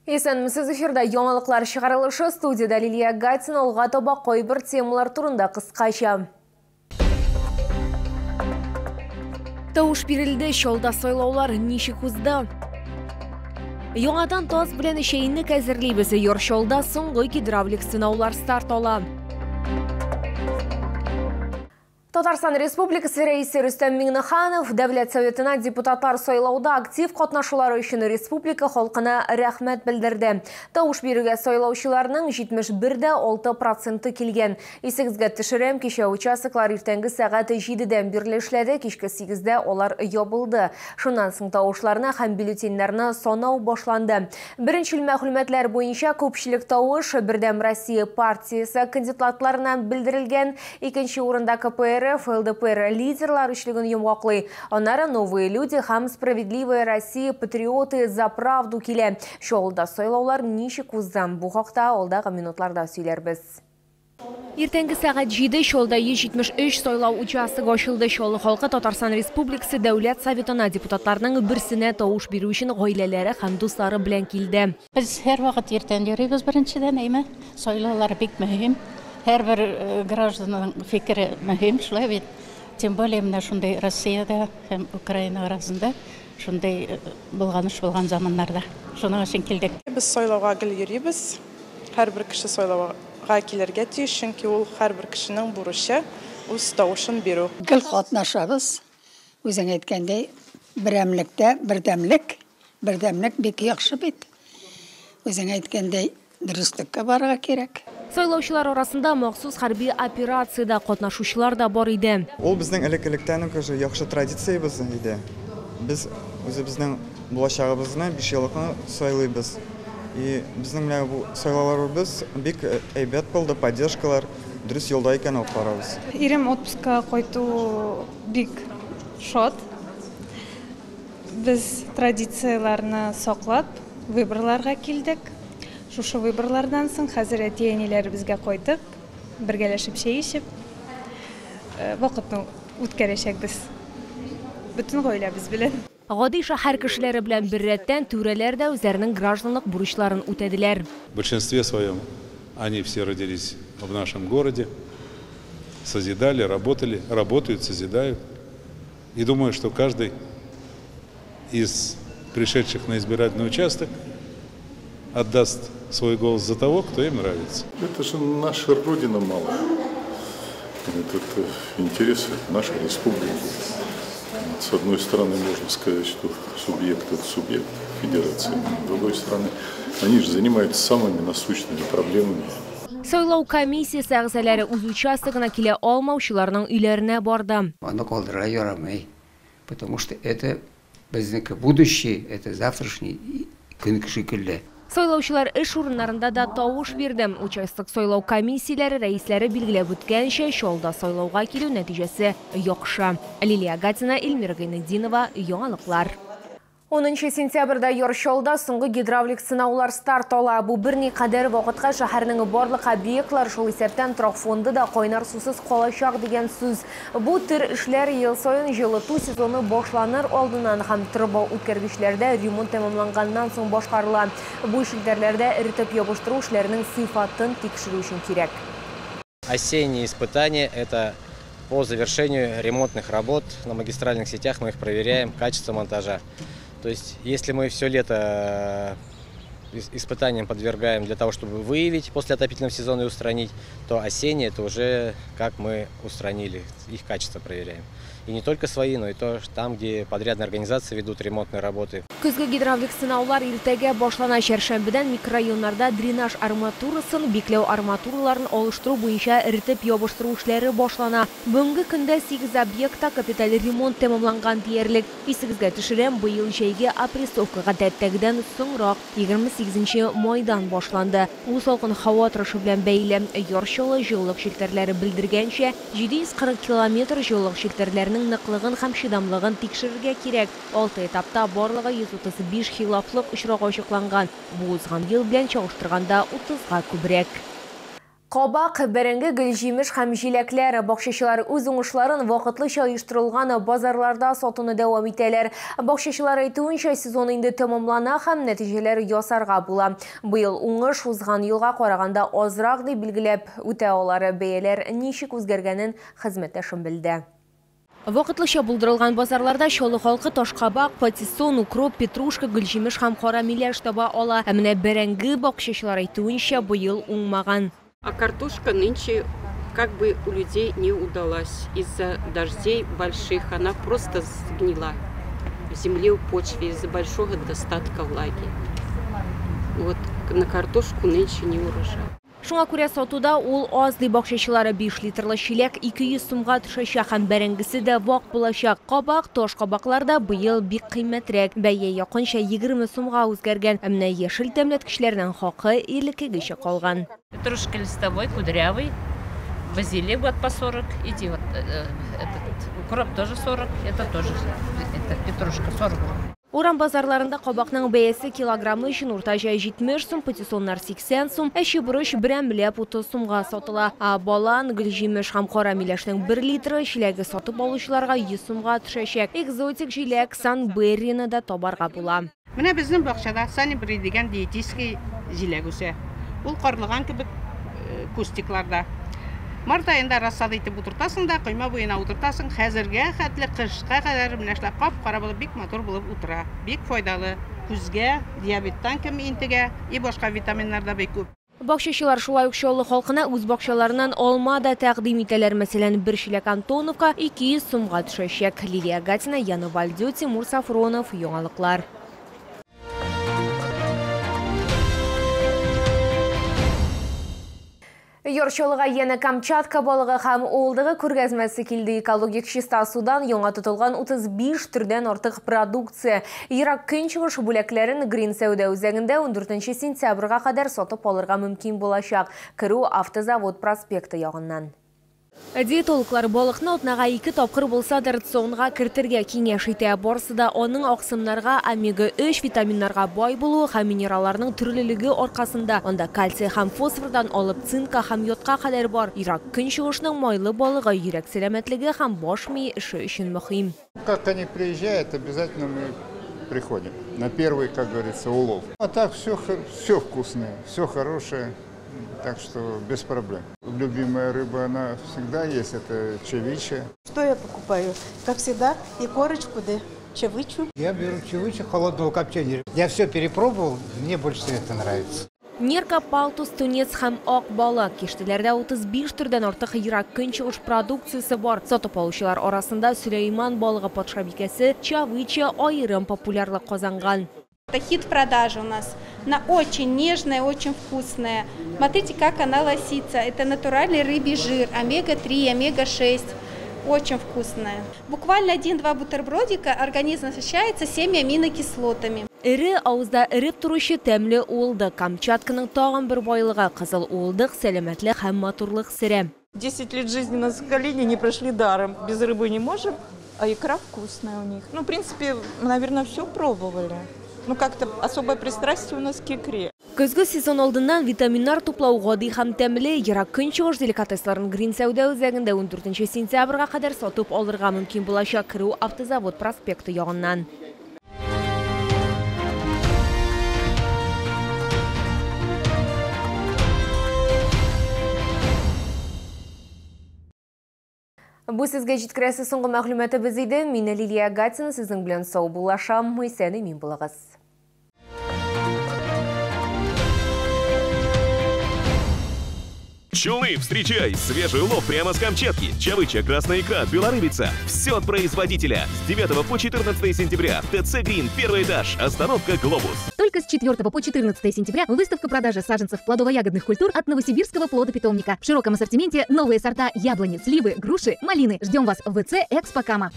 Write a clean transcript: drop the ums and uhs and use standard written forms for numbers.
Есенмісіз эфирда яңалыклар шығарылышы студияда Лилия Гатина олға тоба қойбір темалар турында қысқаша. Тауыш берілді, шолда сойлаулар нишік узды. Яңадан тоз білен шейінік әзірлейбізі йоршолда соңғы гидравлик сынаулар старт ола. Татарстан Республикасы рейсі Рүстем Миңнеханов Дәвлет Советына депутаттар сойлауда актив катнашулары үшін республика халқына рәхмәт білдірді. Тауыш беруге сойлаушыларының 71,6% келген. Есігізге түшірем кеше участоклар ертеңгі сағат 7-ден бірлешледі, кешкі 8-де олар ябылды. Шунан соң тауышларына һәм бюллетеньләрне санау башланды. Бірінші мәгълүматлар бойынша көпшілік тауыш Бердәм Россия партиясы кандидатларынан білдірілген, екінші орында КПРФ, ЛДПР лидерлар үчлігін йомғақлы. Онары новые люди һәм справедливая Россия патриоты за правду келе. Шолда сойлаулар нишік уздан. Бұл хақта олдағы минутларда сөйлербіз. Ертеңгі сағат 7 шолда 73 сойлау участығы ашылды. Шолы халқы Татарстан Республикасы Дәулет Советына депутаттарының бірсіне тауыш беру үшін ғойлелері һәм достары білен келді. Біз әр вақыт ертен жүрейбіз біріншіден, әйме? Сойлаулар бек мүхим. Әр бір гражданның фикірі мүхим, шылай бет. Тем более мына шундай Россияда һәм Украина арасында шундай болғаныш болған заманнарда. Шуның үшін келдік. Біз сойлауға гіл жүрейбіз. Әр бір кіші сойлауға келерге тиіс, чөнки ол әр бір кішінің бурышы өз тауышын беру. Гіл қатнашабыз. Өзің әйткәндей, бірәмлікте бірдәмлік бек яқшы бет. Өзің әйткәндей, дұрыстыққа барға керек. Сойлаушылар арасында махсус хәрби операцияда катнашучылар да бар иде. Ол безнең элек-электән үк яхшы традициябыз иде. Без үзебезнең булачагыбызны 5 еллыкны сайлыйбыз. И безнең менә бу сайлауларыбыз бик әйбәт булды, поддержкалар дөрес юлда икән алып барабыз. Ирем отпуска кайту бик шат. Без традицияларны саклап, выборларга килдек. Шушы выборлардан соң хәзер әти-әниләр безгә кайтып, бергәләшеп чәй ичеп, вакытны үткәрәчәкбез. Бүтән гаиләбез белән. Гади шәһәр кешеләре белән бер рәттән түрәләр дә үзләренең гражданлык бурычларын үтәделәр. В большинстве своем они все родились в нашем городе, созидали, работали, работают, созидают. И думаю, что каждый из пришедших на избирательный участок отдаст свой голос за того, кто им нравится. Это же наша родина малая. Это интересы нашей республики. С одной стороны, можно сказать, что субъект – это субъект федерации. С другой стороны, они же занимаются самыми насущными проблемами. Сойлау комиссиясы әгъзалары үз участогына килә алмаучыларның өйләренә барды. Аны калдыра ярамый, потому что это безнеке будущее, это завтрашний көн шикелле. Сойлаучылар эш урыннарында да тауыш берді. Участок сойлау комиссияләре рәисләре билгеләп үткәнчә шолда сойлауга килү нәтиҗәсе яхшы. Лилия Гатина, Эльмира Гайнетдинова, яңалыклар. 10 сентябрьдә Йоршолда соңгы гидравлик сынаулар старт ала. Бу берни кадәр вакытка шәһәрнең барлык объектлар шул исәптән торак фонды да кайнар сусыз калачак дигән сүз. Бу төр эшләр ел саен җылыту сезоны башланыр алдыннан һәм труба үткәргечләрдә ремонт тәмамланганнан соң башкарыла. Бу эшләрләрдә эритеп ябыштыру эшләренең сыйфатын тикшерү өчен кирәк. Осенние испытания – это по завершению ремонтных работ на магистральных сетях. Мы их проверяем, качество монтажа. То есть, если мы все лето испытаниям подвергаем для того, чтобы выявить после отопительного сезона и устранить, то осенние – это уже как мы устранили, их качество проверяем. И не только свои, но и то, там, где подрядные организации ведут ремонтные работы. Көзге гидравлик сынаулар иртәгә башлана. Шәршәмбедән микрорайоннарда дренаж арматурасын, бикләү арматураларын алыштыру буенча эритеп ябыштыру эшләре башлана. Бүгенге көндә 8 объектта капиталь ремонт тәмамланган диярлек. Исегезгә төшерәм, быел җәйге опрессовкага тәттәгедән соңрак 28 майдан башланды. Ул салкын һава торышы белән бәйле. Ярчылы җылылык челтәрләре белдергәнчә 740 км җылылык челтәрләренең ныклыгын һәм чыдамлыгын тикшерергә кирәк. 6 этапта барлыгы 135 хилафлык очрагы ачыкланган. Бу узган ел белән чагыштырганда 30га күбрәк. Qabaq, bәрәңге, гүлҗимеш һәм җиләкләр бакчачылар үз уңышларын вакытлыча оештырылган базарларда сатуны дәвам итәләр. Бакчачылар әйтүенчә, сезон инде тәмамлана һәм нәтиҗәләр ясарга була. Быел уңыш узган елга караганда азрак дип билгеләп үтә алары. Бәяләр ничек үзгәргәнен хезмәттәшем белде. Вакытлыча булдырылган базарларда чаллы халкы ташкабак, патиссон, укроп, петрушка, гүлҗимеш һәм кара миләш таба ала. Ә менә бәрәңге бакчачылар әйтүенчә, быел уңмаган. А картошка нынче как бы у людей не удалась. Из-за дождей больших она просто сгнила в земле, в почве, из-за большого достатка влаги. Вот на картошку нынче не урожай. Шуңа күрә сатуда ул аз ди бакчачылары 5 литрлы чиләк 200 сумга төшәчәк һәм бәрәңгесе дә вак булачак. Кабак, тош кабакларда быел бик кыйммәтрәк. Бәя якынча 20 сумга үзгәргән. Ә менә яшел тәмләткечләрнең хакы элеккегечә калган. Петрушка листовой, кудрявый, базилик вот по 40, эти вот, этот укроп тоже 40, это тоже, это петрушка 40. Урам базарларында кабакның бәясе килограммы өчен уртача 70 сум, патиссоннар 80 сум, әче борыч берәмләп 30 сумга сатыла. Балан, гүлҗимеш һәм кара миләшнең 1 литры чиләге сатып алучыларга 100 сумга төшәчәк. Экзотик җиләк Сан-Беррины да табарга була. Менә безнең бакчада Сан-Берри дигән диетический җиләк үсә. Ул карлыган кебек кустикларда. Март айында рассада итеп утыртасың да, койма буена утыртасың. Хәзергә хәтле кышка кадәр менә шулай кап-кара булып бик матур булып утыра. Бик файдалы. Күзгә, диабеттан кем интегә и башка витаминнар да бик күп. Бакчачылар шулай ук чаллы халкына үз бакчаларыннан алма да тәкъдим итәләр. Мәсәлән, 1 чиләк Антоновка 200 сумга төшәчәк. Лилия Гатина, Яна Вальдю, Тимур Сафронов, Яңалыклар. Йорчалыга яна Камчатка балыгы һәм улдыгы күргәзмәсе килде. Экологик чиста судан яңа тотылган 35 төрдән артык продукция. Ерак көнчыгыш бүләкләрен Green Сәүдә үзәгендә 14 сентябрьгә кадәр сатып алырга мөмкин булачак. Кыру автозавод проспекты ягыннан. Диетологлар балыкны атнага 2 тапкыр булса да рационга кертергә киңәш итә. Барысы да аның аксымнарга, омега-3 витаминнарга бай булуы һәм минералларның төрлелеге аркасында. Анда кальций һәм фосфордан алып цинка һәм йодка кадәр бар. Ирак көнчыгышның майлы балыгы йөрәк сәламәтлеге һәм баш мие эше өчен мөһим. Как они приезжают, обязательно мы приходим на первый, как говорится, улов. А так все вкусное, все хорошее. Так что без проблем. Любимая рыба, она всегда есть, это чевиче. Что я покупаю? Как всегда, и корочку, да чевичу. Я беру чевичу холодного копчения. Я все перепробовал, мне больше всего это нравится. Нерка, палтус, тунец һәм ак балык. Киштеләрдә 35 төрдән артык ерак көнчыгыш продукциясе бар. Сатып алучылар арасында Сөлейман балыгы патшабикәсе чавича аерым популярлык казанган. Это хит продажи у нас. Она очень нежная, очень вкусная. Смотрите, как она лосится. Это натуральный рыбий жир, омега-3, омега-6. Очень вкусная. Буквально 1-2 бутербродика организм насыщается 7 аминокислотами. Ире авызда иреп туручы тәмле улдык. Камчатканың тагын бер байлыгы кызыл улдык, сәламәтлек һәм матурлык сире. 10 лет жизни на Сахалине не прошли даром. Без рыбы не можем, а икра вкусная у них. Ну, в принципе, наверное, все пробовали. Ну, как-то особое пристрастие у нас к икре. Көзгө сезон алдыннан витаминнар туплау гади һәм тәмле ерак көнчыгыш деликатесларын Green Сәүдә үзәгендә 14 сентябрьгә кадәр сатып алырга мөмкин булачак. Кыру автозавод проспекты ягыннан. Бу сезгә җиткерәсе соңгы мәгълүматыбыз иде. Мин Лилия Гатина, сезнең белән сау булашам. Исән мин булыгыз. Челны, встречай! Свежий улов прямо с Камчатки. Чавыча, красная икра, белорыбица. Все от производителя. С 9 по 14 сентября. ТЦ «Грин», первый этаж. Остановка «Глобус». Только с 4 по 14 сентября выставка продажи саженцев плодово-ягодных культур от Новосибирского плодопитомника. В широком ассортименте новые сорта яблони, сливы, груши, малины. Ждем вас в ВЦ «Экспокама».